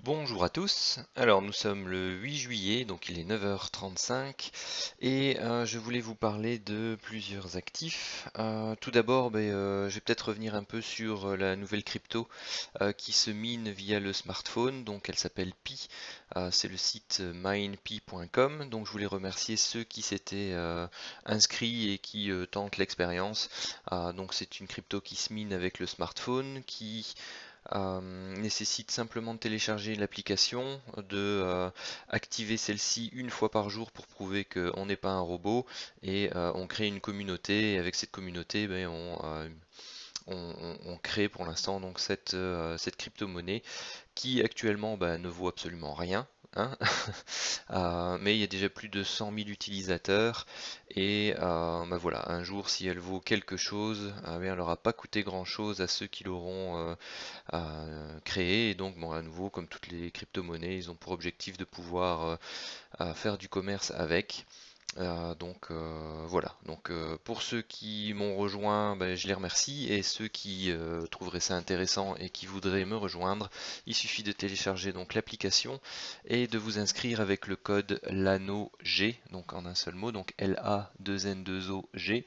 Bonjour à tous, alors nous sommes le 8 juillet, donc il est 9h35 et je voulais vous parler de plusieurs actifs. Tout d'abord, je vais peut-être revenir un peu sur la nouvelle crypto qui se mine via le smartphone, donc elle s'appelle Pi, c'est le site minepi.com, donc je voulais remercier ceux qui s'étaient inscrits et qui tentent l'expérience. Donc c'est une crypto qui se mine avec le smartphone, qui nécessite simplement de télécharger l'application, de activer celle-ci une fois par jour pour prouver qu'on n'est pas un robot et on crée une communauté et avec cette communauté on crée pour l'instant donc cette crypto-monnaie qui actuellement ne vaut absolument rien, hein. Mais il y a déjà plus de 100 000 utilisateurs et voilà, un jour si elle vaut quelque chose, elle n'aura pas coûté grand-chose à ceux qui l'auront créée. Et donc bon, à nouveau, comme toutes les crypto-monnaies, ils ont pour objectif de pouvoir faire du commerce avec. Voilà, donc pour ceux qui m'ont rejoint, je les remercie et ceux qui trouveraient ça intéressant et qui voudraient me rejoindre, il suffit de télécharger donc l'application et de vous inscrire avec le code LANOG, donc en un seul mot, donc LA2N2OG,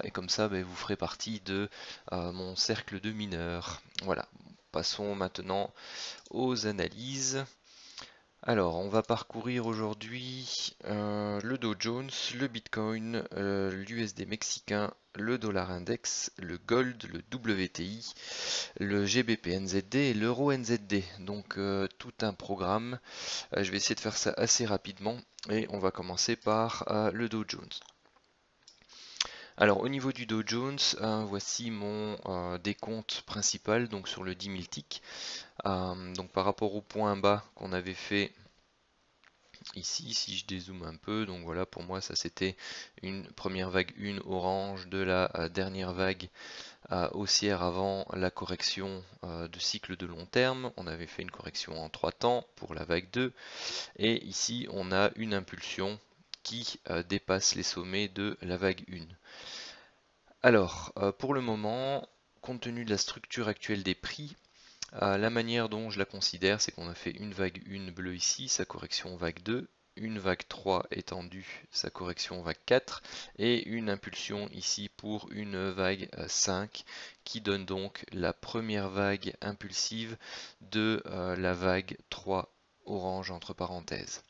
et comme ça vous ferez partie de mon cercle de mineurs. Voilà, passons maintenant aux analyses. Alors, on va parcourir aujourd'hui le Dow Jones, le Bitcoin, l'USD mexicain, le dollar index, le gold, le WTI, le GBP NZD et l'euro NZD. Donc tout un programme. Je vais essayer de faire ça assez rapidement et on va commencer par le Dow Jones. Alors au niveau du Dow Jones, voici mon décompte principal donc sur le 10 000 ticks. Donc par rapport au point bas qu'on avait fait ici, si je dézoome un peu, donc voilà, pour moi ça c'était une première vague 1 orange de la dernière vague haussière avant la correction de cycle de long terme. On avait fait une correction en 3 temps pour la vague 2 et ici on a une impulsion qui dépasse les sommets de la vague 1. Alors pour le moment, compte tenu de la structure actuelle des prix, la manière dont je la considère, c'est qu'on a fait une vague 1 bleue ici, sa correction vague 2, une vague 3 étendue, sa correction vague 4, et une impulsion ici pour une vague 5, qui donne donc la première vague impulsive de la vague 3 orange entre parenthèses.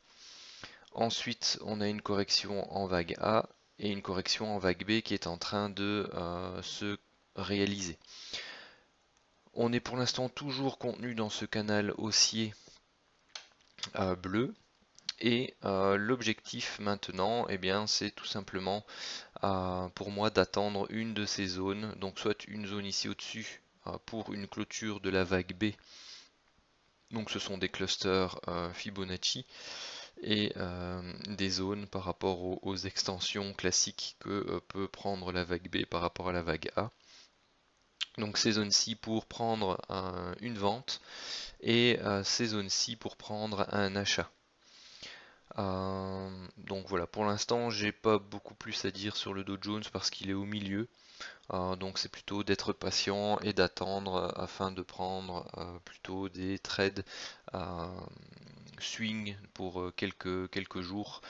Ensuite, on a une correction en vague A et une correction en vague B qui est en train de se réaliser. On est pour l'instant toujours contenu dans ce canal haussier bleu et l'objectif maintenant, c'est tout simplement pour moi d'attendre une de ces zones, donc soit une zone ici au-dessus pour une clôture de la vague B, donc ce sont des clusters Fibonacci et des zones par rapport aux extensions classiques que peut prendre la vague B par rapport à la vague A. Donc ces zones-ci pour prendre une vente et ces zones-ci pour prendre un achat. Donc voilà, pour l'instant, j'ai pas beaucoup plus à dire sur le Dow Jones parce qu'il est au milieu. Donc c'est plutôt d'être patient et d'attendre afin de prendre plutôt des trades swing pour quelques jours.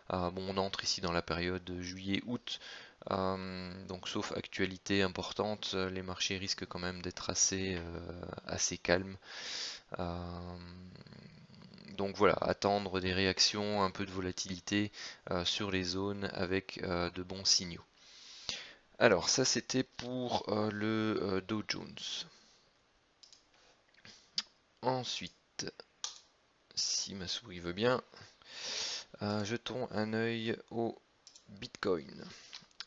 Bon, on entre ici dans la période juillet-août. Donc sauf actualité importante, les marchés risquent quand même d'être assez calmes. Euh, donc voilà, attendre des réactions, un peu de volatilité sur les zones avec de bons signaux. Alors ça c'était pour le Dow Jones. Ensuite, si ma souris veut bien, jetons un œil au Bitcoin.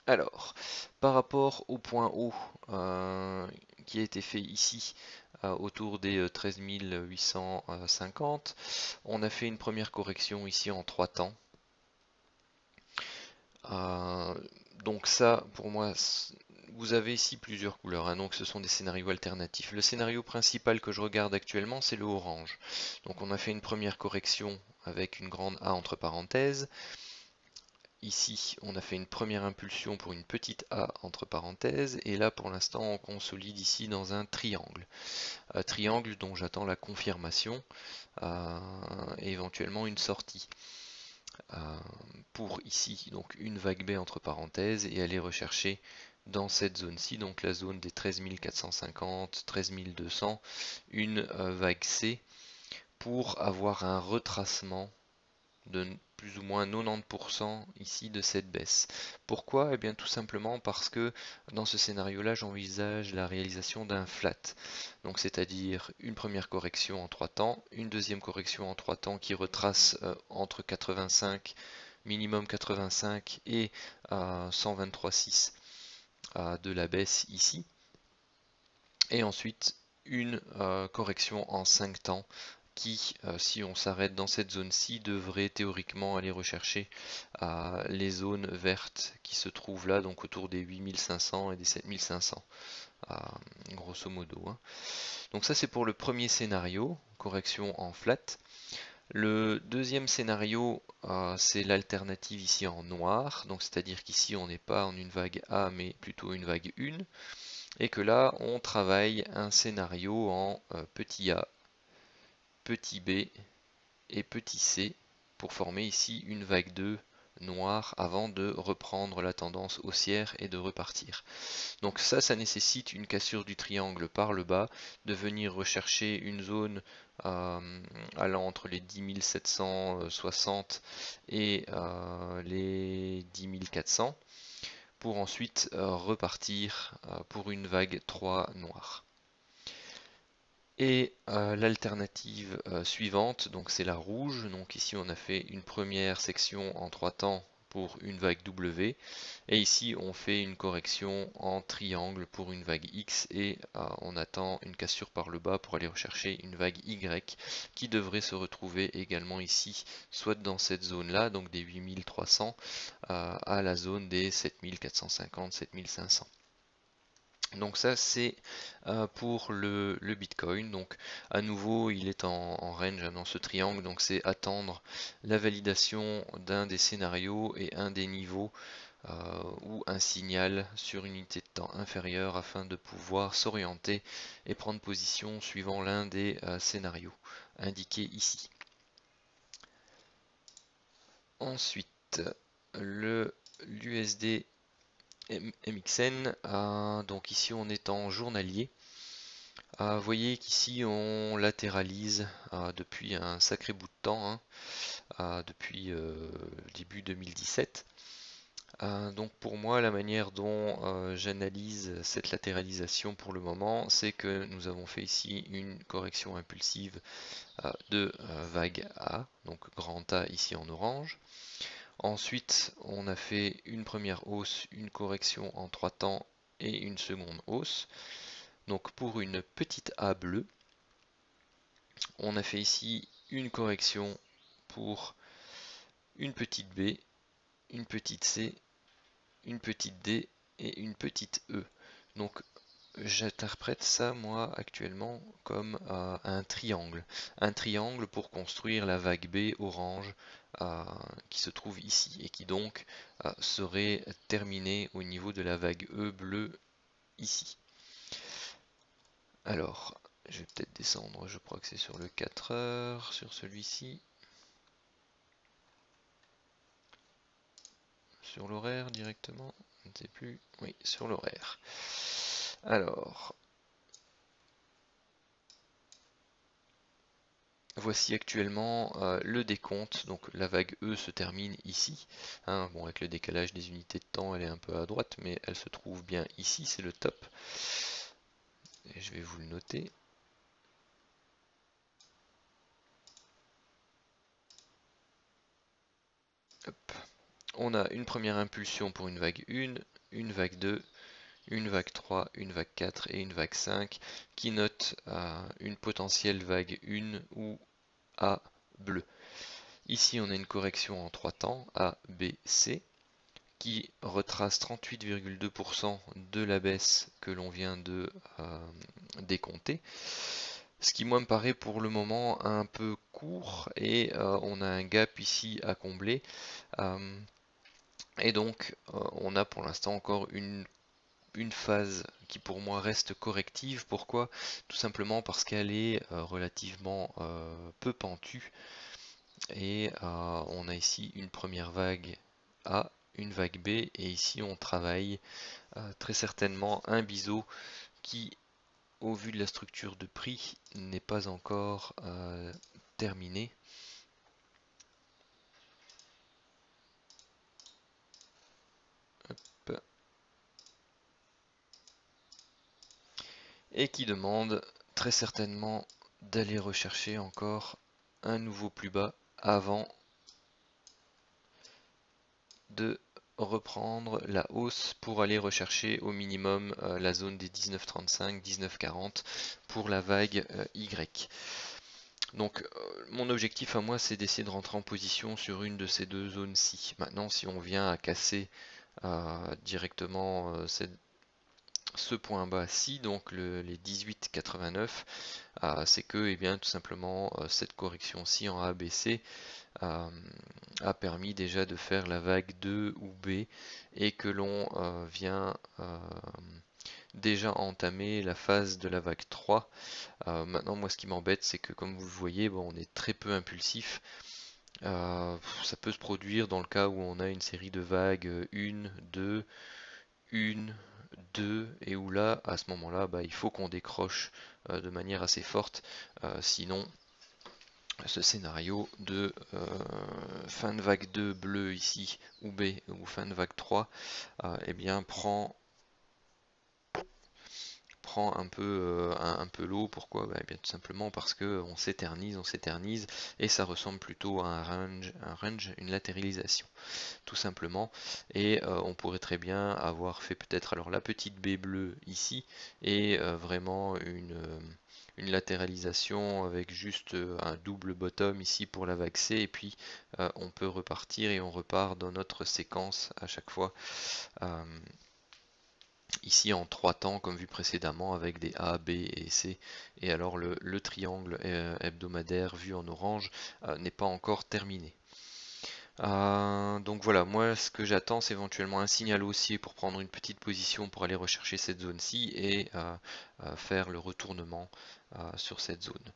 Alors, par rapport au point haut qui a été fait ici, autour des 13 850, on a fait une première correction ici en 3 temps. Euh, donc ça, pour moi, vous avez ici plusieurs couleurs, hein, donc ce sont des scénarios alternatifs. Le scénario principal que je regarde actuellement, c'est le orange. Donc on a fait une première correction avec une grande A entre parenthèses. ici, on a fait une première impulsion pour une petite A entre parenthèses, et là pour l'instant on consolide ici dans un triangle. Triangle dont j'attends la confirmation et éventuellement une sortie. Pour ici, donc une vague B entre parenthèses, et aller rechercher dans cette zone-ci, donc la zone des 13 450, 13 200, une vague C pour avoir un retracement de plus ou moins 90% ici de cette baisse. Pourquoi? Eh bien tout simplement parce que dans ce scénario-là, j'envisage la réalisation d'un flat. Donc c'est-à-dire une première correction en 3 temps, une deuxième correction en 3 temps qui retrace entre 85, minimum 85 et 123,6 de la baisse ici. Et ensuite une correction en 5 temps qui, si on s'arrête dans cette zone-ci, devrait théoriquement aller rechercher les zones vertes qui se trouvent là, donc autour des 8500 et des 7500, grosso modo. Hein. Donc ça c'est pour le premier scénario, correction en flat. Le deuxième scénario, c'est l'alternative ici en noir, donc c'est-à-dire qu'ici on n'est pas en une vague A mais plutôt une vague 1, et que là on travaille un scénario en petit a, petit b et petit c pour former ici une vague 2 noire avant de reprendre la tendance haussière et de repartir. Donc ça nécessite une cassure du triangle par le bas, de venir rechercher une zone allant entre les 10 760 et les 10 400 pour ensuite repartir pour une vague 3 noire. Et l'alternative suivante, donc c'est la rouge. Donc ici on a fait une première section en 3 temps pour une vague W, et ici on fait une correction en triangle pour une vague X, et on attend une cassure par le bas pour aller rechercher une vague Y qui devrait se retrouver également ici, soit dans cette zone là, donc des 8300 à la zone des 7450, 7500. Donc ça c'est pour le Bitcoin. Donc à nouveau il est en range dans ce triangle, donc c'est attendre la validation d'un des scénarios et un des niveaux ou un signal sur une unité de temps inférieure afin de pouvoir s'orienter et prendre position suivant l'un des scénarios indiqués ici. Ensuite l'USD MXN, donc ici on est en journalier. Vous voyez qu'ici on latéralise depuis un sacré bout de temps, hein, depuis début 2017. Donc pour moi, la manière dont j'analyse cette latéralisation pour le moment, c'est que nous avons fait ici une correction impulsive de vague A, donc grand A ici en orange. Ensuite, on a fait une première hausse, une correction en 3 temps et une seconde hausse. Donc pour une petite A bleue, on a fait ici une correction pour une petite B, une petite C, une petite D et une petite E. Donc j'interprète ça moi actuellement comme un triangle. Un triangle pour construire la vague B orange qui se trouve ici et qui donc serait terminée au niveau de la vague E bleue ici. Alors, je vais peut-être descendre, je crois que c'est sur le 4 heures, sur celui-ci. Sur l'horaire directement, je ne sais plus. Oui, sur l'horaire. Alors, voici actuellement le décompte. Donc la vague E se termine ici. Hein, bon, avec le décalage des unités de temps, elle est un peu à droite, mais elle se trouve bien ici, c'est le top. Et je vais vous le noter. Hop. On a une première impulsion pour une vague 1, une vague 2, une vague 3, une vague 4 et une vague 5 qui note une potentielle vague 1 ou A bleu. Ici on a une correction en 3 temps, A, B, C, qui retrace 38,2% de la baisse que l'on vient de décompter. Ce qui moi me paraît pour le moment un peu court, et on a un gap ici à combler. Et donc on a pour l'instant encore une phase qui pour moi reste corrective. Pourquoi? Tout simplement parce qu'elle est relativement peu pentue. Et on a ici une première vague A, une vague B, et ici on travaille très certainement un biseau qui, au vu de la structure de prix, n'est pas encore terminé. Hop. Et qui demande très certainement d'aller rechercher encore un nouveau plus bas avant de reprendre la hausse pour aller rechercher au minimum la zone des 19,35, 19,40 pour la vague Y. Donc mon objectif à moi c'est d'essayer de rentrer en position sur une de ces deux zones-ci. Maintenant si on vient à casser directement ce point bas-ci, donc les 18,89, c'est que eh bien, tout simplement cette correction-ci en ABC a permis déjà de faire la vague 2 ou B et que l'on vient déjà entamer la phase de la vague 3. Maintenant moi ce qui m'embête c'est que comme vous le voyez bon, on est très peu impulsif. Ça peut se produire dans le cas où on a une série de vagues 1, 2, 1, 2 et où là à ce moment là il faut qu'on décroche de manière assez forte, sinon ce scénario de fin de vague 2 bleu ici ou B ou fin de vague 3 eh bien prend un peu l'eau. Pourquoi? Eh bien tout simplement parce que on s'éternise et ça ressemble plutôt à un range, une latéralisation tout simplement. Et on pourrait très bien avoir fait peut-être alors la petite baie bleue ici et vraiment une latéralisation avec juste un double bottom ici pour la vague C, et puis on peut repartir et on repart dans notre séquence à chaque fois ici en 3 temps comme vu précédemment avec des A, B et C. Et alors le triangle hebdomadaire vu en orange n'est pas encore terminé. Donc voilà, moi ce que j'attends c'est éventuellement un signal haussier pour prendre une petite position pour aller rechercher cette zone-ci et faire le retournement sur cette zone.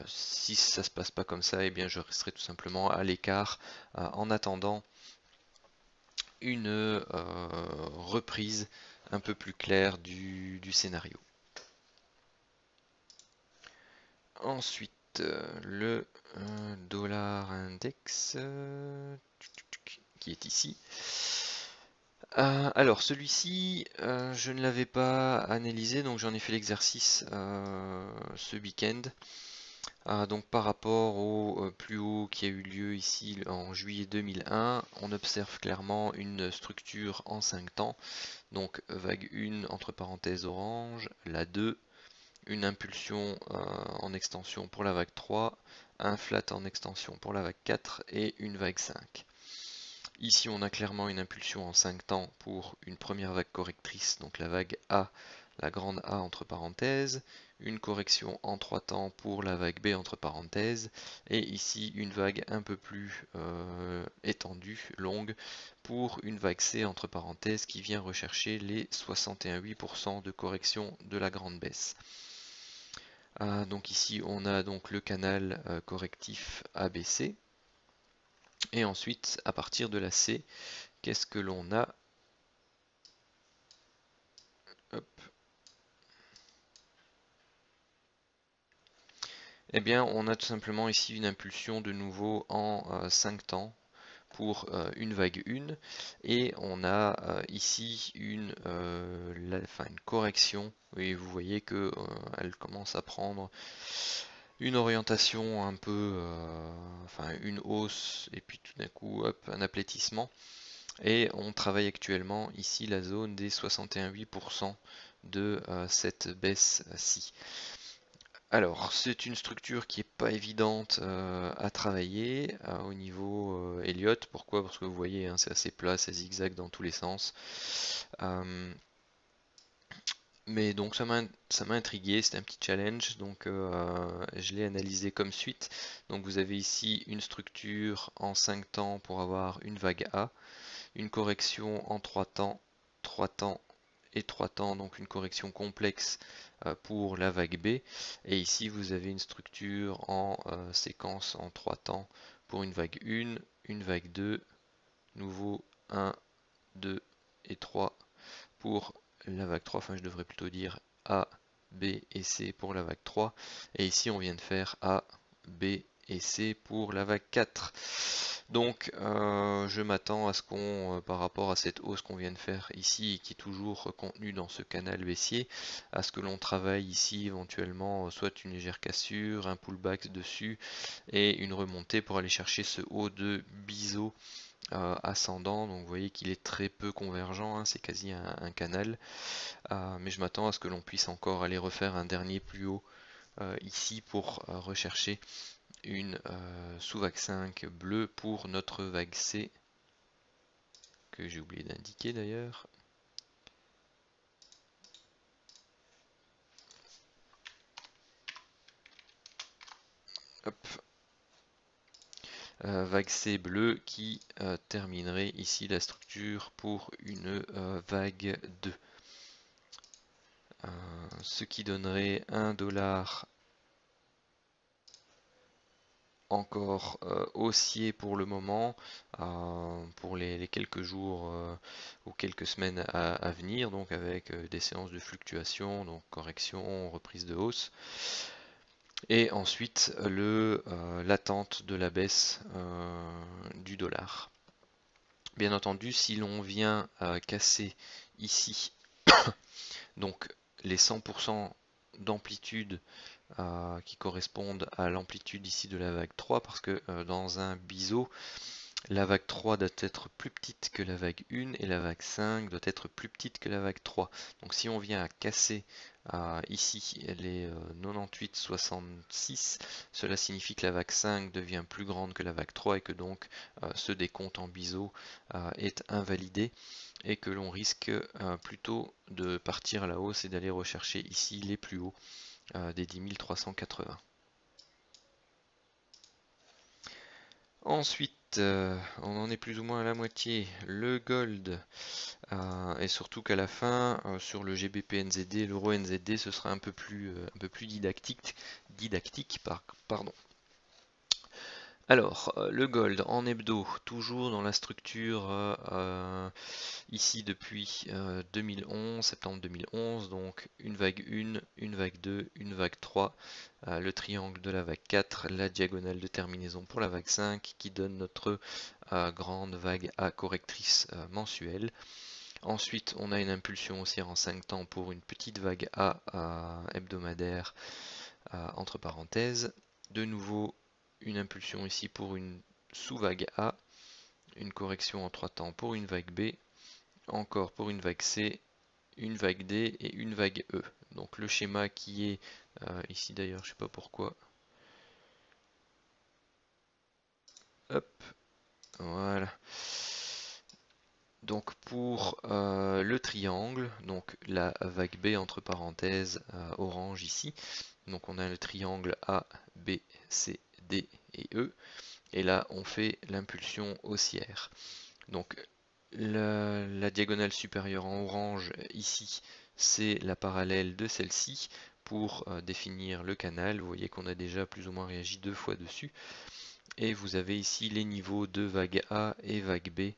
Si ça se passe pas comme ça, eh bien je resterai tout simplement à l'écart en attendant une reprise un peu plus claire du scénario. Ensuite, le dollar index qui est ici. Alors celui-ci, je ne l'avais pas analysé, donc j'en ai fait l'exercice ce week-end. Donc par rapport au plus haut qui a eu lieu ici en juillet 2001, on observe clairement une structure en 5 temps. Donc vague 1 entre parenthèses orange, la 2, une impulsion en extension pour la vague 3, un flat en extension pour la vague 4 et une vague 5. Ici, on a clairement une impulsion en 5 temps pour une première vague correctrice, donc la vague A, la grande A entre parenthèses, une correction en 3 temps pour la vague B entre parenthèses, et ici une vague un peu plus étendue, longue, pour une vague C entre parenthèses qui vient rechercher les 61,8% de correction de la grande baisse. Donc ici on a donc le canal correctif ABC. Et ensuite, à partir de la C, qu'est-ce que l'on a? Hop. Eh bien, on a tout simplement ici une impulsion de nouveau en 5 temps pour une vague 1 et on a ici une correction. Oui, vous voyez que elle commence à prendre une orientation un peu, une hausse et puis tout d'un coup, hop, un aplatissement. Et on travaille actuellement ici la zone des 61,8% de cette baisse-ci. Alors, c'est une structure qui n'est pas évidente à travailler au niveau Elliott. Pourquoi? Parce que vous voyez, hein, c'est assez plat, ça zigzag dans tous les sens. Mais donc ça m'a intrigué, c'était un petit challenge, donc je l'ai analysé comme suite. Donc vous avez ici une structure en 5 temps pour avoir une vague A, une correction en 3 temps, 3 temps et 3 temps, donc une correction complexe pour la vague B. Et ici, vous avez une structure en séquence en 3 temps pour une vague 1, une vague 2, nouveau 1, 2 et 3 pour la vague 3, enfin je devrais plutôt dire A, B et C pour la vague 3. Et ici, on vient de faire A, B et C pour la vague 4. Donc je m'attends à ce qu'on, par rapport à cette hausse qu'on vient de faire ici, qui est toujours contenue dans ce canal baissier, à ce que l'on travaille ici éventuellement soit une légère cassure, un pullback dessus et une remontée pour aller chercher ce haut de biseau ascendant. Donc vous voyez qu'il est très peu convergent, hein, c'est quasi un canal, mais je m'attends à ce que l'on puisse encore aller refaire un dernier plus haut ici pour rechercher une sous-vague 5 bleue pour notre vague C, que j'ai oublié d'indiquer d'ailleurs. Hop. Vague C bleue qui terminerait ici la structure pour une vague 2. Ce qui donnerait 1 dollar encore haussier pour le moment, pour les quelques jours ou quelques semaines à venir, donc avec des séances de fluctuation, donc correction, reprise de hausse. Et ensuite l'attente de la baisse du dollar. Bien entendu, si l'on vient casser ici donc les 100% d'amplitude qui correspondent à l'amplitude ici de la vague 3, parce que dans un biseau, la vague 3 doit être plus petite que la vague 1 et la vague 5 doit être plus petite que la vague 3. Donc si on vient à casser ici les 98,66, cela signifie que la vague 5 devient plus grande que la vague 3 et que donc ce décompte en biseau est invalidé et que l'on risque plutôt de partir à la hausse et d'aller rechercher ici les plus hauts des 10 380. Ensuite, on en est plus ou moins à la moitié. Le gold, et surtout qu'à la fin, sur le GBP NZD, l'euro NZD, ce sera un peu plus didactique, pardon. Alors, le gold en hebdo, toujours dans la structure ici depuis 2011, septembre 2011, donc une vague 1, une vague 2, une vague 3, le triangle de la vague 4, la diagonale de terminaison pour la vague 5 qui donne notre grande vague A correctrice mensuelle. Ensuite, on a une impulsion haussière en 5 temps pour une petite vague A hebdomadaire entre parenthèses. De nouveau, une impulsion ici pour une sous-vague A, une correction en 3 temps pour une vague B, encore pour une vague C, une vague D et une vague E. Donc le schéma qui est ici d'ailleurs, je sais pas pourquoi. Hop, voilà. Donc pour le triangle, donc la vague B entre parenthèses orange ici. Donc on a le triangle A, B, C, D et E. Et là on fait l'impulsion haussière. Donc la diagonale supérieure en orange ici, c'est la parallèle de celle-ci pour définir le canal. Vous voyez qu'on a déjà plus ou moins réagi 2 fois dessus. Et vous avez ici les niveaux de vague A et vague B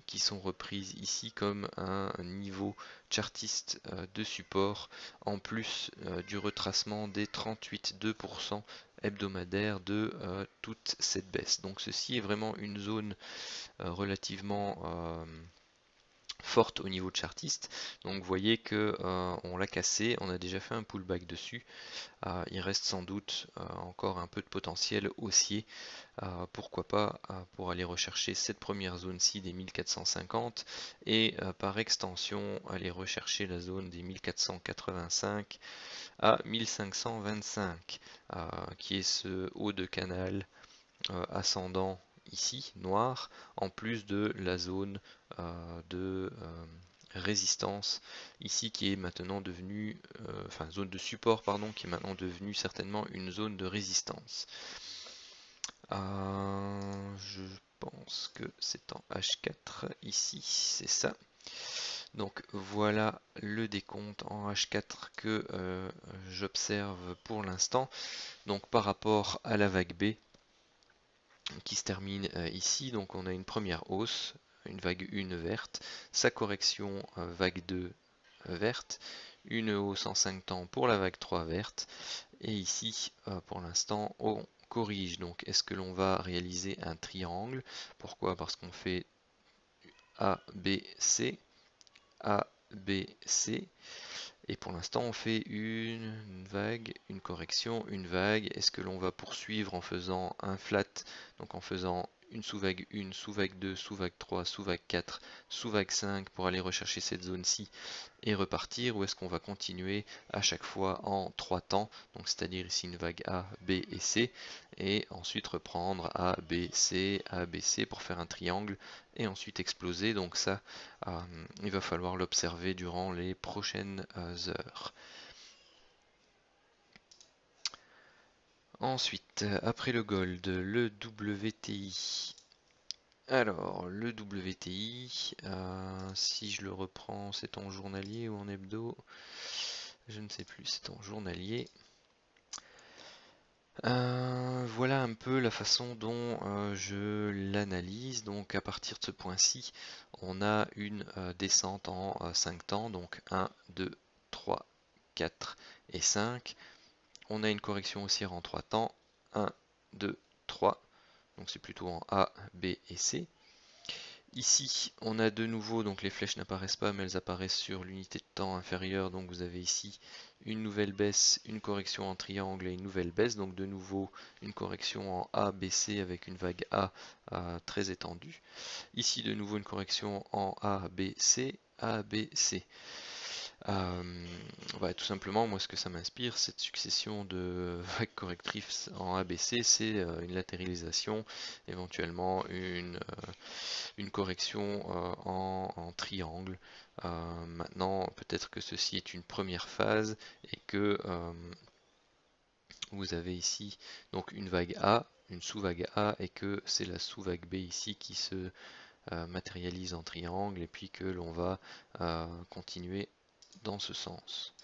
qui sont reprises ici comme un niveau chartiste de support, en plus du retracement des 38,2% hebdomadaires de toute cette baisse. Donc ceci est vraiment une zone relativement forte au niveau de chartiste. Donc vous voyez que on l'a cassé, on a déjà fait un pullback dessus. Il reste sans doute encore un peu de potentiel haussier. Pourquoi pas pour aller rechercher cette première zone-ci des 1450 et par extension aller rechercher la zone des 1485 à 1525 qui est ce haut de canal ascendant ici, noir, en plus de la zone de résistance ici qui est maintenant devenue, enfin zone de support pardon, qui est maintenant devenue certainement une zone de résistance. Je pense que c'est en H4 ici, c'est ça. Donc voilà le décompte en H4 que j'observe pour l'instant. Donc par rapport à la vague B qui se termine ici, donc on a une première hausse, une vague 1 verte, sa correction vague 2 verte, une hausse en 5 temps pour la vague 3 verte, et ici pour l'instant on corrige. Donc est-ce que l'on va réaliser un triangle? Pourquoi? Parce qu'on fait A, B, C, A, B, C, et pour l'instant on fait une vague, une correction, une vague. Est-ce que l'on va poursuivre en faisant un flat, donc en faisant une sous-vague 1, sous-vague 2, sous-vague 3, sous-vague 4, sous-vague 5 pour aller rechercher cette zone-ci et repartir, ou est-ce qu'on va continuer à chaque fois en 3 temps, donc c'est-à-dire ici une vague A, B et C, et ensuite reprendre A, B, C pour faire un triangle et ensuite exploser. Donc ça, il va falloir l'observer durant les prochaines heures. Ensuite, après le gold, le WTI. Alors, le WTI, si je le reprends, c'est en journalier ou en hebdo? Je ne sais plus, c'est en journalier. Voilà un peu la façon dont je l'analyse. Donc à partir de ce point-ci, on a une descente en 5 temps, donc 1, 2, 3, 4 et 5. On a une correction haussière en 3 temps, 1, 2, 3, donc c'est plutôt en A, B et C. Ici, on a de nouveau, donc les flèches n'apparaissent pas, mais elles apparaissent sur l'unité de temps inférieure. Donc vous avez ici une nouvelle baisse, une correction en triangle et une nouvelle baisse. Donc de nouveau une correction en A, B, C avec une vague A très étendue. Ici de nouveau une correction en A, B, C, A, B, C. Tout simplement, moi ce que ça m'inspire, cette succession de vagues correctrices en ABC, c'est une latéralisation, éventuellement une correction en triangle. Maintenant, peut-être que ceci est une première phase et que vous avez ici donc une vague A, une sous-vague A, et que c'est la sous-vague B ici qui se matérialise en triangle, et puis que l'on va continuer dans ce sens.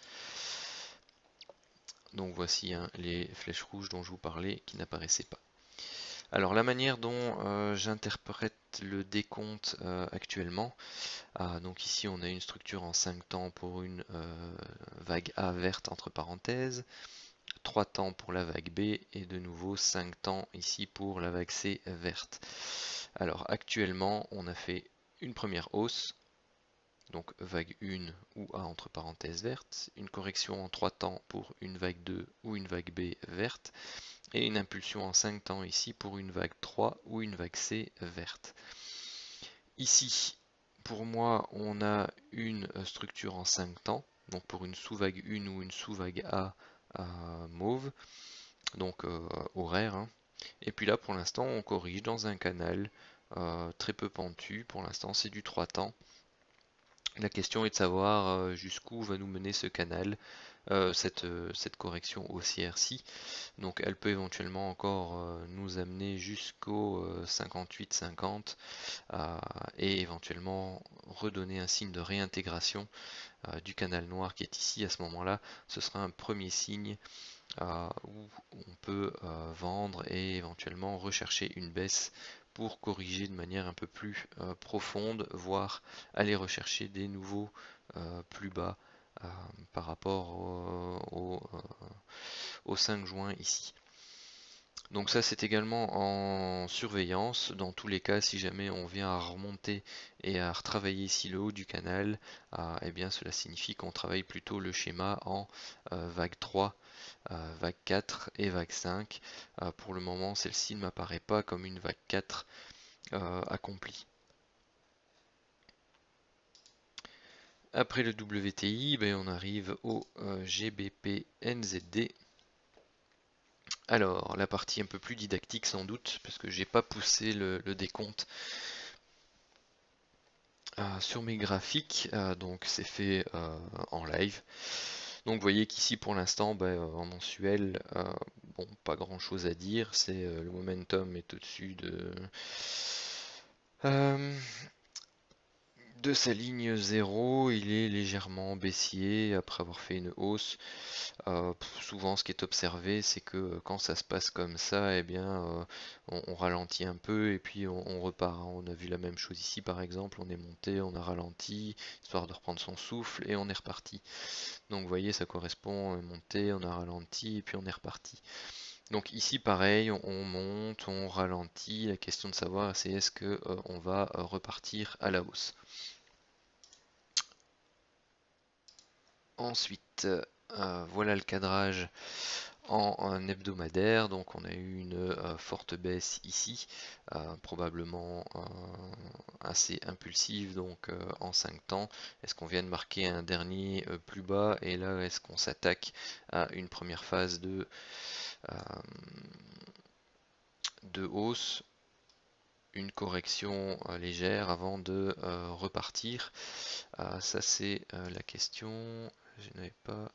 Donc voici les flèches rouges dont je vous parlais qui n'apparaissaient pas. Alors la manière dont j'interprète le décompte actuellement, donc ici on a une structure en 5 temps pour une vague A verte entre parenthèses, 3 temps pour la vague B et de nouveau 5 temps ici pour la vague C verte. Alors actuellement on a fait une première hausse, donc vague 1 ou A entre parenthèses verte, une correction en 3 temps pour une vague 2 ou une vague B verte, et une impulsion en 5 temps ici pour une vague 3 ou une vague C verte. Ici, pour moi, on a une structure en 5 temps, donc pour une sous-vague 1 ou une sous-vague A mauve, donc horaire, hein. Et puis là, pour l'instant, on corrige dans un canal très peu pentu. Pour l'instant, c'est du 3 temps. La question est de savoir jusqu'où va nous mener ce canal, cette correction haussière-ci. Donc elle peut éventuellement encore nous amener jusqu'au 58-50 et éventuellement redonner un signe de réintégration du canal noir qui est ici. À ce moment-là, ce sera un premier signe où on peut vendre et éventuellement rechercher une baisse pour corriger de manière un peu plus profonde, voire aller rechercher des nouveaux plus bas par rapport au 5 juin ici. Donc ça c'est également en surveillance. Dans tous les cas, si jamais on vient à remonter et à retravailler ici le haut du canal, eh bien cela signifie qu'on travaille plutôt le schéma en vague 3, vague 4 et vague 5. Pour le moment, celle-ci ne m'apparaît pas comme une vague 4 accomplie. Après le WTI, ben, on arrive au GBP NZD. Alors, la partie un peu plus didactique sans doute, parce que j'ai pas poussé le décompte sur mes graphiques, donc c'est fait en live. Donc vous voyez qu'ici pour l'instant, en mensuel, bon, pas grand chose à dire, c'est le momentum est au-dessus euh, de sa ligne 0, il est légèrement baissier après avoir fait une hausse. Souvent ce qui est observé, c'est que quand ça se passe comme ça, eh bien on ralentit un peu et puis on repart, hein. On a vu la même chose ici par exemple, on est monté, on a ralenti, histoire de reprendre son souffle et on est reparti. Donc vous voyez, ça correspond, on est monté, on a ralenti et puis on est reparti. Donc ici pareil, on monte, on ralentit, la question de savoir c'est est-ce que on va repartir à la hausse. Ensuite, voilà le cadrage en hebdomadaire. Donc on a eu une forte baisse ici, probablement assez impulsive, donc en 5 temps. Est-ce qu'on vient de marquer un dernier plus bas et là est-ce qu'on s'attaque à une première phase euh, de hausse, une correction légère avant de repartir? Ça c'est la question. Je n'avais pas.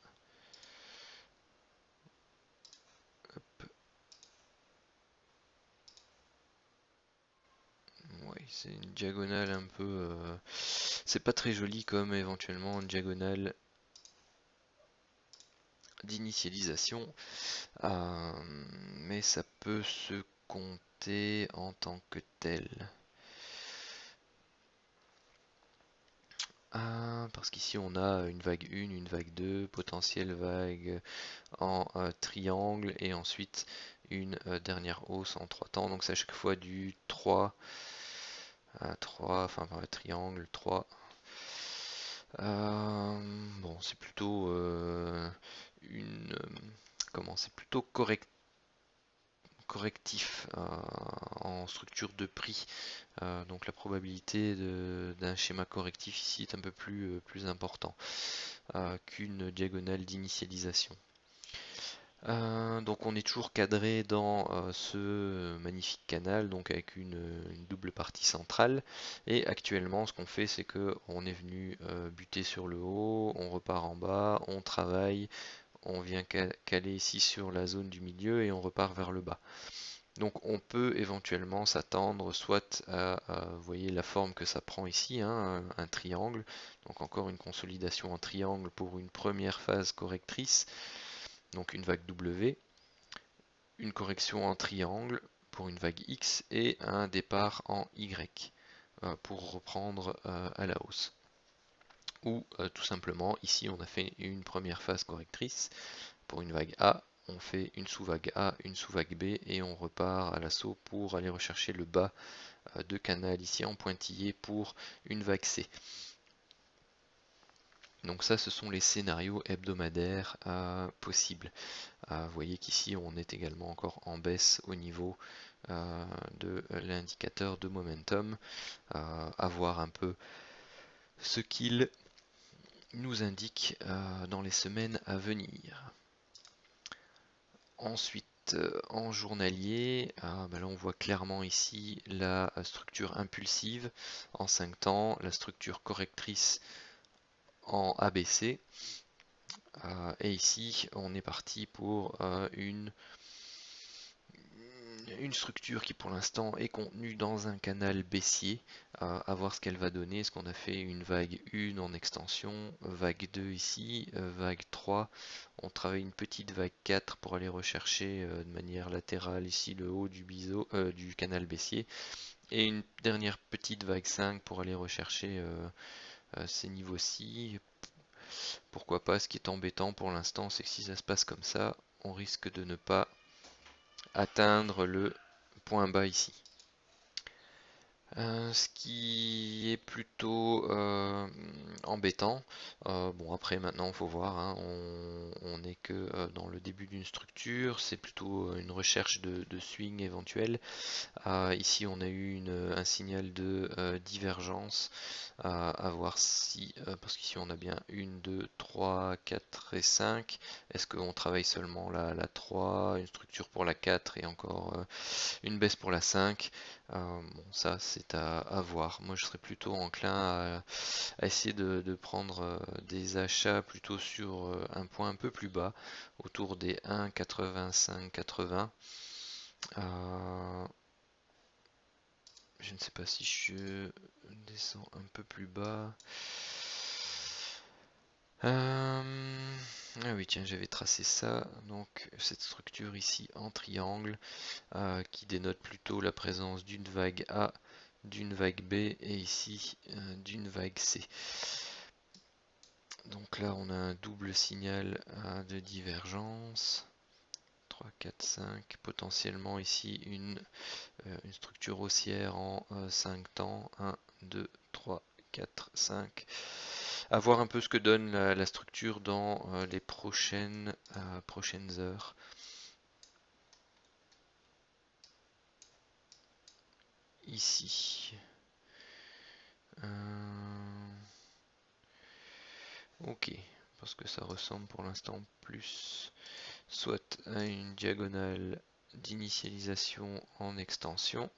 Oui, c'est une diagonale un peu. C'est pas très joli comme éventuellement une diagonale d'initialisation, euh, mais ça peut se compter en tant que tel. Parce qu'ici on a une vague 1, une vague 2, potentielle vague en triangle et ensuite une dernière hausse en 3 temps. Donc c'est à chaque fois du 3 à 3, enfin triangle 3. Bon, c'est plutôt une comment c'est plutôt correctif en structure de prix. Donc la probabilité d'un schéma correctif ici est un peu plus important qu'une diagonale d'initialisation. Donc on est toujours cadré dans ce magnifique canal, donc avec une double partie centrale. Et actuellement, ce qu'on fait, c'est que on est venu buter sur le haut, on repart en bas, on travaille, on vient caler ici sur la zone du milieu et on repart vers le bas. Donc on peut éventuellement s'attendre soit à, vous voyez la forme que ça prend ici, hein, un triangle. Donc encore une consolidation en triangle pour une première phase correctrice, donc une vague W, une correction en triangle pour une vague X et un départ en Y pour reprendre à la hausse. Ou tout simplement, ici on a fait une première phase correctrice pour une vague A, on fait une sous-vague A, une sous-vague B et on repart à l'assaut pour aller rechercher le bas de canal ici en pointillé pour une vague C. Donc ça, ce sont les scénarios hebdomadaires possibles. Vous voyez qu'ici, on est également encore en baisse au niveau de l'indicateur de momentum. À voir un peu ce qu'il nous indique dans les semaines à venir. Ensuite, en journalier, là on voit clairement ici la structure impulsive en 5 temps, la structure correctrice en ABC. Et ici, on est parti pour une structure qui pour l'instant est contenue dans un canal baissier, à voir ce qu'elle va donner. Est-ce qu'on a fait une vague 1 en extension, vague 2 ici, vague 3, on travaille une petite vague 4 pour aller rechercher de manière latérale ici le haut du canal baissier, et une dernière petite vague 5 pour aller rechercher ces niveaux-ci. Pourquoi pas? Ce qui est embêtant pour l'instant, c'est que si ça se passe comme ça, on risque de ne pas atteindre le point bas ici. Ce qui est plutôt embêtant. Bon, après maintenant il faut voir, hein, on n'est que dans le début d'une structure, c'est plutôt une recherche de swing éventuel. Ici on a eu un signal de divergence, à voir si, parce qu'ici on a bien 1, 2, 3, 4 et 5. Est-ce qu'on travaille seulement la 3, une structure pour la 4 et encore une baisse pour la 5? Bon, ça c'est c'est à voir. Moi je serais plutôt enclin à essayer de prendre des achats plutôt sur un point un peu plus bas, autour des 1,85-80. Je ne sais pas si je descends un peu plus bas. Ah oui, tiens, j'avais tracé ça. Donc cette structure ici en triangle qui dénote plutôt la présence d'une vague A, d'une vague B et ici d'une vague C. Donc là, on a un double signal de divergence. 3, 4, 5. Potentiellement ici une structure haussière en 5 temps. 1, 2, 3, 4, 5. À voir un peu ce que donne la structure dans les prochaines heures. Ici. Ok, parce que ça ressemble pour l'instant plus soit à une diagonale d'initialisation en extension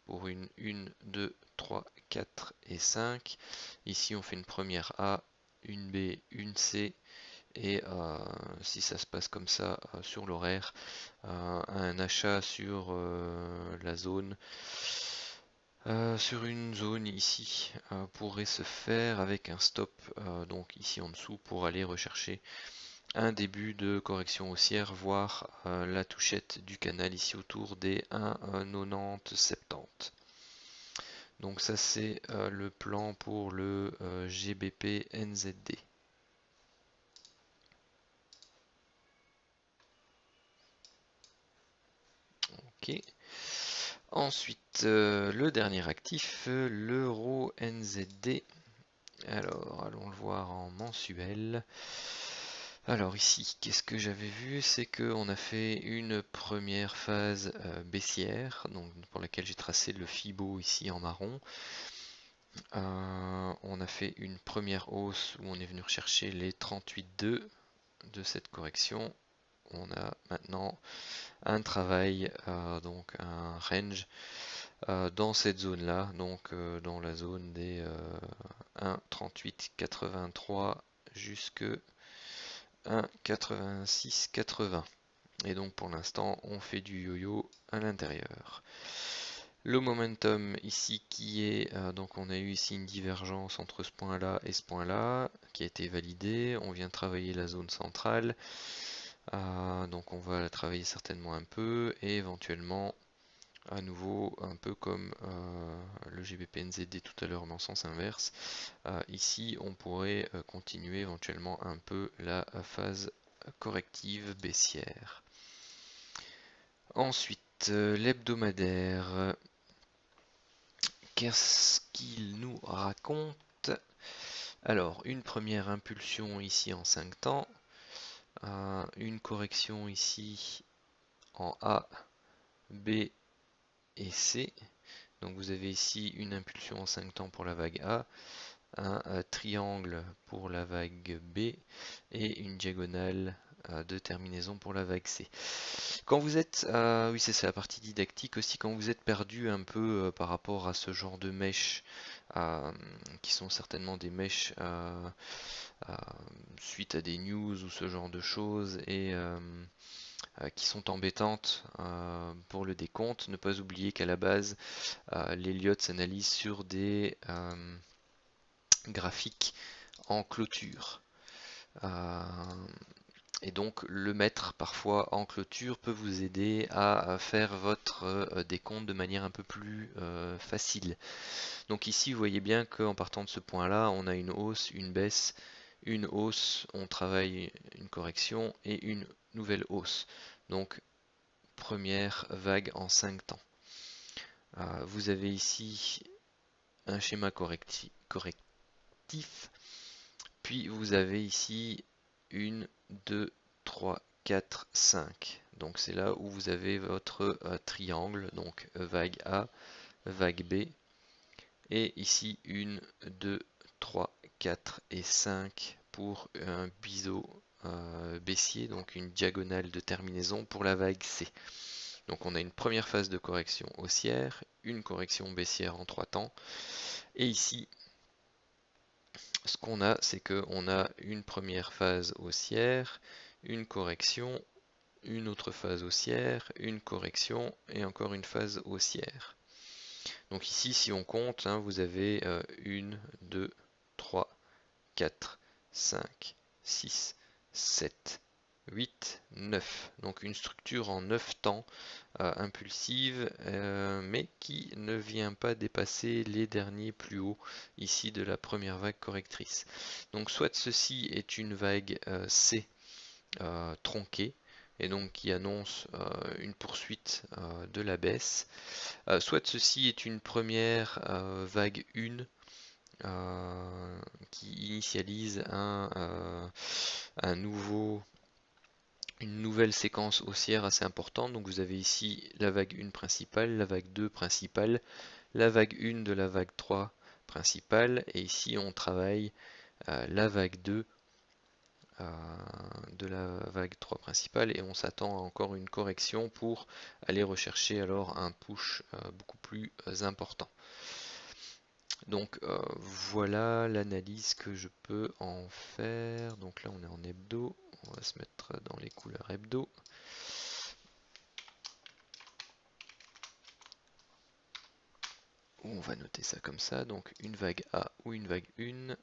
pour une 1, 2, 3, 4 et 5. Ici on fait une première A, une B, une C et si ça se passe comme ça sur l'horaire, un achat sur la zone. Sur une zone ici pourrait se faire avec un stop donc ici en dessous pour aller rechercher un début de correction haussière, voire la touchette du canal ici autour des 1,90-70. Donc ça c'est le plan pour le GBP NZD. Ok. Ensuite, le dernier actif, l'euro NZD. Alors, allons le voir en mensuel. Alors ici, qu'est-ce que j'avais vu? C'est qu'on a fait une première phase baissière, donc pour laquelle j'ai tracé le Fibo ici en marron. On a fait une première hausse où on est venu rechercher les 38,2 de cette correction. On a maintenant un travail, donc un range dans cette zone là, donc dans la zone des 1,38,83 jusque 1,86,80. Et donc pour l'instant on fait du yo-yo à l'intérieur. Le momentum ici qui est, donc on a eu ici une divergence entre ce point là et ce point là qui a été validé. On vient travailler la zone centrale, donc on va la travailler certainement un peu et éventuellement à nouveau un peu comme le GBP-NZD tout à l'heure mais en sens inverse. Ici on pourrait continuer éventuellement un peu la phase corrective baissière. Ensuite l'hebdomadaire, qu'est-ce qu'il nous raconte? Alors une première impulsion ici en 5 temps, une correction ici en A, B et C. Donc vous avez ici une impulsion en 5 temps pour la vague A, un triangle pour la vague B et une diagonale de terminaison pour la vague C. Quand vous êtes, oui c'est la partie didactique aussi, quand vous êtes perdu un peu par rapport à ce genre de mèches, qui sont certainement des mèches suite à des news ou ce genre de choses, et qui sont embêtantes pour le décompte, ne pas oublier qu'à la base, l'Elliott s'analyse sur des graphiques en clôture. Et donc le mettre parfois en clôture peut vous aider à faire votre décompte de manière un peu plus facile. Donc ici vous voyez bien qu'en partant de ce point là on a une hausse, une baisse, une hausse, on travaille une correction et une nouvelle hausse. Donc première vague en 5 temps. Vous avez ici un schéma correctif, puis vous avez ici 1, 2, 3, 4, 5. Donc c'est là où vous avez votre triangle, donc vague A, vague B, et ici 1, 2, 3, 4 et 5 pour un biseau baissier, donc une diagonale de terminaison pour la vague C. Donc on a une première phase de correction haussière, une correction baissière en 3 temps, et ici, ce qu'on a, c'est qu'on a une première phase haussière, une correction, une autre phase haussière, une correction et encore une phase haussière. Donc ici, si on compte, hein, vous avez 1, 2, 3, 4, 5, 6, 7, 8, 9. Donc une structure en 9 temps impulsive, mais qui ne vient pas dépasser les derniers plus hauts ici de la première vague correctrice. Donc soit ceci est une vague C tronquée, et donc qui annonce une poursuite de la baisse, soit ceci est une première vague 1 qui initialise une nouvelle séquence haussière assez importante. Donc vous avez ici la vague 1 principale, la vague 2 principale, la vague 1 de la vague 3 principale, et ici on travaille la vague 2 de la vague 3 principale, et on s'attend à encore une correction pour aller rechercher alors un push beaucoup plus important. Donc voilà l'analyse que je peux en faire. Donc là on est en hebdo, on va se mettre dans les couleurs hebdo. On va noter ça comme ça, donc une vague A ou une vague 1.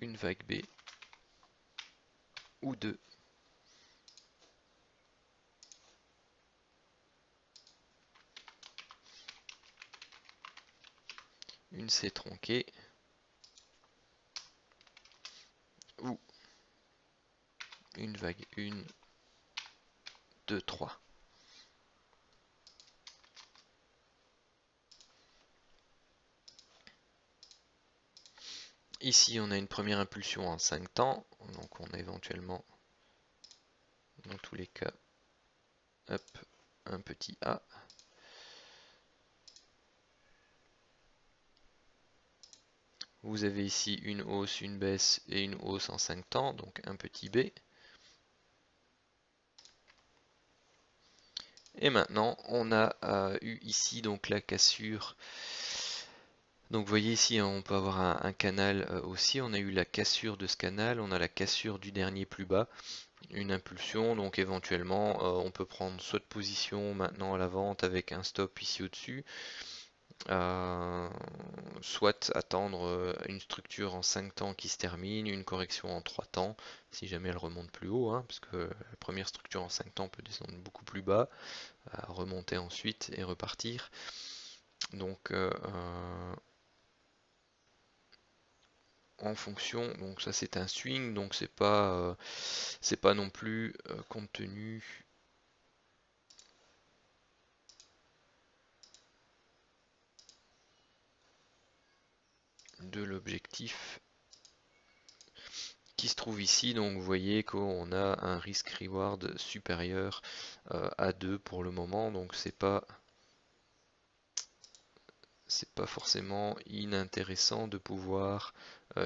Une vague B ou 2. Une C tronquée ou une vague 1, 2, 3. Ici on a une première impulsion en 5 temps, donc on a éventuellement dans tous les cas hop, un petit A. Vous avez ici une hausse, une baisse et une hausse en 5 temps, donc un petit B. Et maintenant, on a eu ici donc la cassure. Donc vous voyez ici, hein, on peut avoir un canal aussi. On a eu la cassure de ce canal, on a la cassure du dernier plus bas, une impulsion. Donc éventuellement, on peut prendre soit de position maintenant à la vente avec un stop ici au-dessus, soit attendre une structure en 5 temps qui se termine, une correction en 3 temps, si jamais elle remonte plus haut, hein, parce que la première structure en 5 temps peut descendre beaucoup plus bas, remonter ensuite et repartir. Donc en fonction, donc ça c'est un swing, donc c'est pas non plus compte tenu de l'objectif qui se trouve ici. Donc vous voyez qu'on a un risk reward supérieur à 2 pour le moment, donc c'est pas forcément inintéressant de pouvoir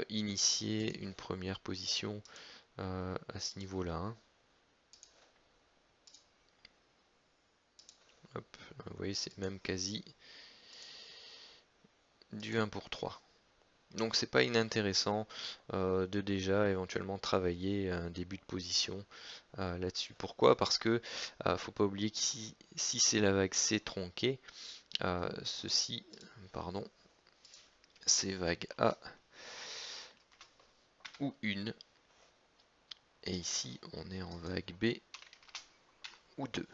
initier une première position à ce niveau-là, hein. Hop, vous voyez, c'est même quasi du 1 pour 3. Donc c'est pas inintéressant de déjà éventuellement travailler un début de position là-dessus. Pourquoi? Parce que faut pas oublier que si c'est la vague C tronquée, pardon, c'est vague A ou 1, et ici on est en vague B ou 2.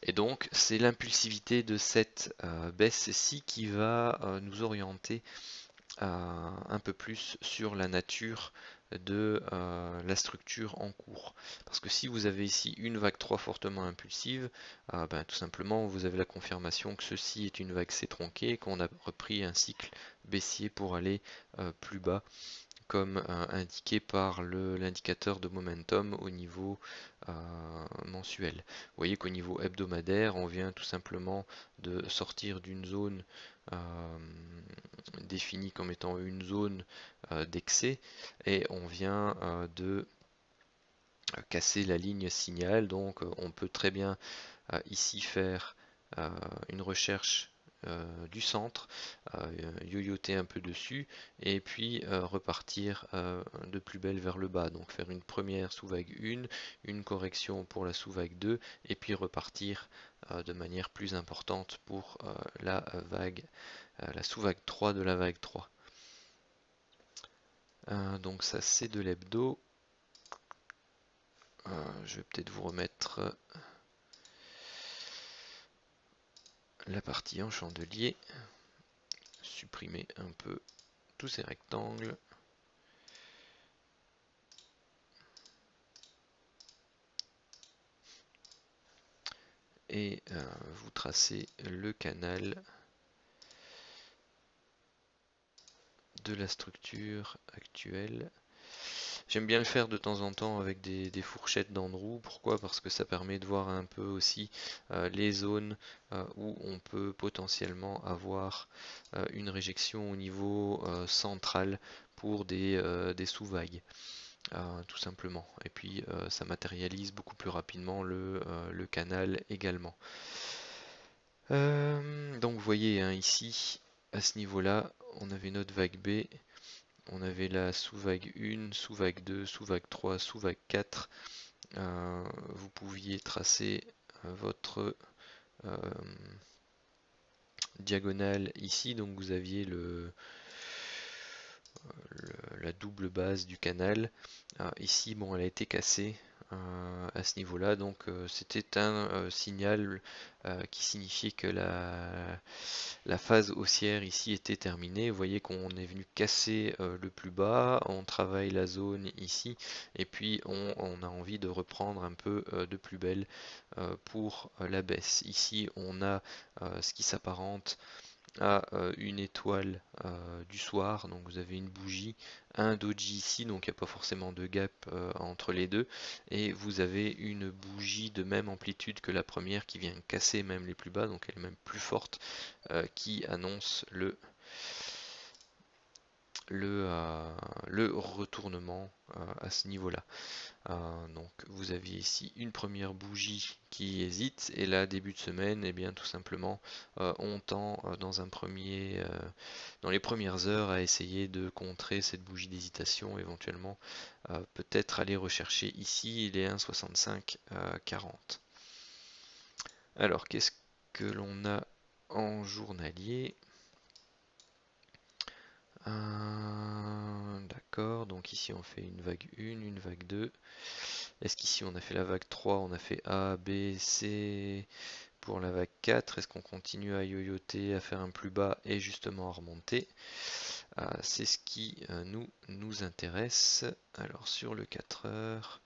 Et donc c'est l'impulsivité de cette baisse-ci qui va nous orienter un peu plus sur la nature de la structure en cours. Parce que si vous avez ici une vague 3 fortement impulsive, tout simplement vous avez la confirmation que ceci est une vague C tronquée, qu'on a repris un cycle baissier pour aller plus bas comme indiqué par l'indicateur de momentum au niveau mensuel. Vous voyez qu'au niveau hebdomadaire, on vient tout simplement de sortir d'une zone définie comme étant une zone d'excès et on vient de casser la ligne signal. Donc on peut très bien ici faire une recherche du centre, yoyoter un peu dessus et puis repartir de plus belle vers le bas. Donc faire une première sous-vague 1, une correction pour la sous-vague 2 et puis repartir de manière plus importante pour la vague, la sous-vague 3 de la vague 3. Donc ça c'est de l'hebdo. Je vais peut-être vous remettre la partie en chandelier, supprimer un peu tous ces rectangles. Et vous tracez le canal de la structure actuelle. J'aime bien le faire de temps en temps avec des fourchettes d'Andrew. Pourquoi? Parce que ça permet de voir un peu aussi les zones où on peut potentiellement avoir une réjection au niveau central pour des sous-vagues. Tout simplement. Et puis ça matérialise beaucoup plus rapidement le canal également. Donc vous voyez hein, ici, à ce niveau-là, on avait notre vague B, on avait la sous-vague 1, sous-vague 2, sous-vague 3, sous-vague 4. Vous pouviez tracer votre diagonale ici, donc vous aviez la double base du canal. Ici, bon, elle a été cassée à ce niveau-là, donc c'était un signal qui signifiait que la phase haussière ici était terminée. Vous voyez qu'on est venu casser le plus bas, on travaille la zone ici, et puis on a envie de reprendre un peu de plus belle pour la baisse. Ici, on a ce qui s'apparente à une étoile du soir, donc vous avez une bougie, un doji ici, donc il n'y a pas forcément de gap entre les deux, et vous avez une bougie de même amplitude que la première qui vient casser même les plus bas, donc elle est même plus forte, qui annonce le retournement à ce niveau-là. Donc vous aviez ici une première bougie qui hésite et là début de semaine et bien tout simplement on tend dans les premières heures à essayer de contrer cette bougie d'hésitation, éventuellement peut-être aller rechercher ici les 1,65 40. Alors qu'est-ce que l'on a en journalier? D'accord, donc ici on fait une vague 1, une vague 2. Est-ce qu'ici on a fait la vague 3, on a fait A, B, C pour la vague 4? Est-ce qu'on continue à yoyoter, à faire un plus bas et justement à remonter? C'est ce qui nous intéresse. Alors sur le 4 heures,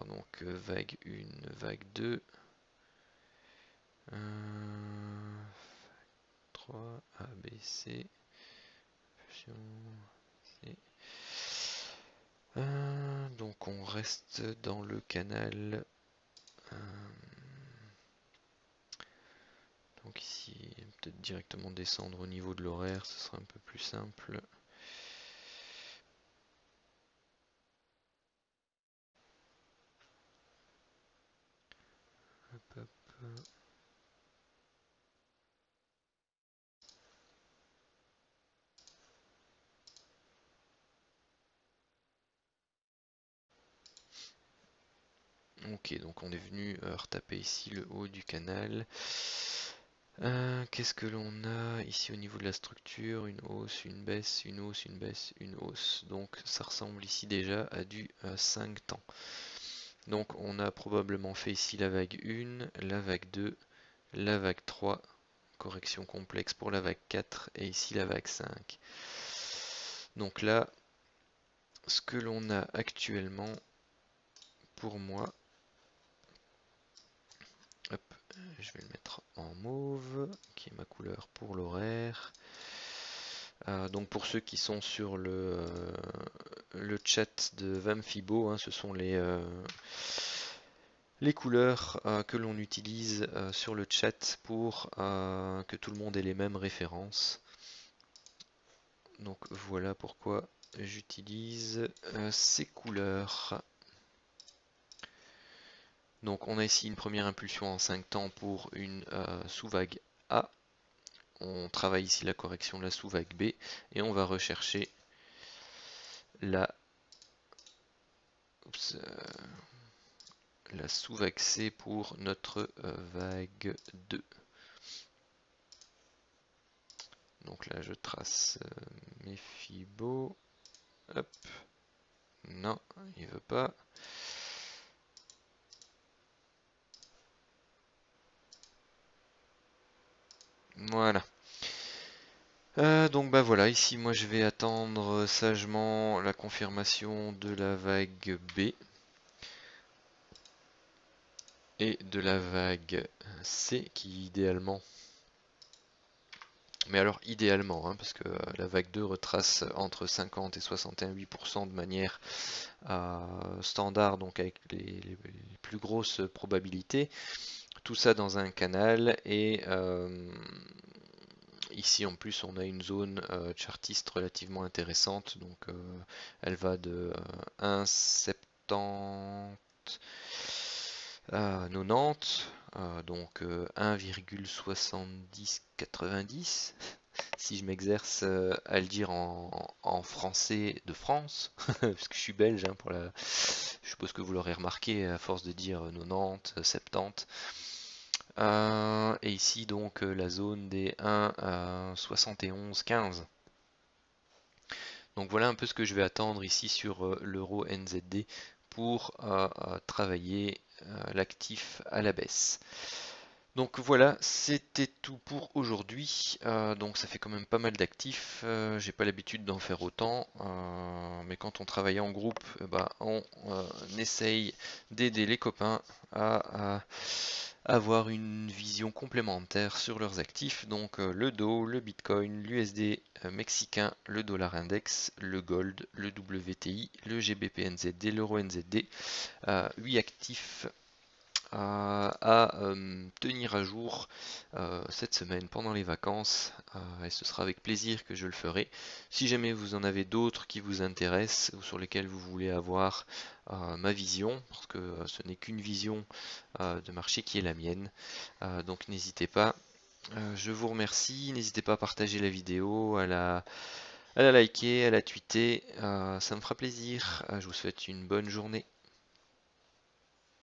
donc vague 1, vague 2, 3, A, B, C, C. Donc on reste dans le canal. Donc ici, peut-être directement descendre au niveau de l'horaire, ce sera un peu plus simple. Hop, hop. Ok, donc on est venu retaper ici le haut du canal. Qu'est-ce que l'on a ici au niveau de la structure? Une hausse, une baisse, une hausse, une baisse, une hausse. Donc ça ressemble ici déjà à du 5 temps. Donc on a probablement fait ici la vague 1, la vague 2, la vague 3, correction complexe pour la vague 4 et ici la vague 5. Donc là, ce que l'on a actuellement, pour moi, hop, je vais le mettre en mauve, qui est ma couleur pour l'horaire. Donc pour ceux qui sont sur le chat de Vamfibo, hein, ce sont les couleurs que l'on utilise sur le chat pour que tout le monde ait les mêmes références. Donc voilà pourquoi j'utilise ces couleurs. Donc on a ici une première impulsion en 5 temps pour une sous-vague A. On travaille ici la correction de la sous-vague B et on va rechercher la sous-vague C pour notre vague 2. Donc là je trace mes Fibo. Hop. Non, il veut pas. Voilà. Donc bah voilà, ici moi je vais attendre sagement la confirmation de la vague B et de la vague C qui idéalement, mais alors idéalement, hein, parce que la vague 2 retrace entre 50 et 61,8% de manière standard, donc avec les plus grosses probabilités, tout ça dans un canal et ici en plus on a une zone chartiste relativement intéressante, donc elle va de 1,70 à 90, donc 1,7090 si je m'exerce à le dire en français de France, parce que je suis belge, hein, je suppose que vous l'aurez remarqué à force de dire 90, 70. Et ici donc la zone des 1,7115. Donc voilà un peu ce que je vais attendre ici sur l'euro NZD pour travailler l'actif à la baisse. Donc voilà, c'était tout pour aujourd'hui. Donc ça fait quand même pas mal d'actifs. J'ai pas l'habitude d'en faire autant, mais quand on travaille en groupe, on essaye d'aider les copains à avoir une vision complémentaire sur leurs actifs. Donc le DO, le Bitcoin, l'USD mexicain, le dollar index, le gold, le WTI, le GBP-NZD, l'euro NZD. 8 actifs à tenir à jour cette semaine pendant les vacances et ce sera avec plaisir que je le ferai. Si jamais vous en avez d'autres qui vous intéressent ou sur lesquels vous voulez avoir ma vision, parce que ce n'est qu'une vision de marché qui est la mienne, donc n'hésitez pas. Je vous remercie, n'hésitez pas à partager la vidéo, à la liker, à la tweeter, ça me fera plaisir. Je vous souhaite une bonne journée.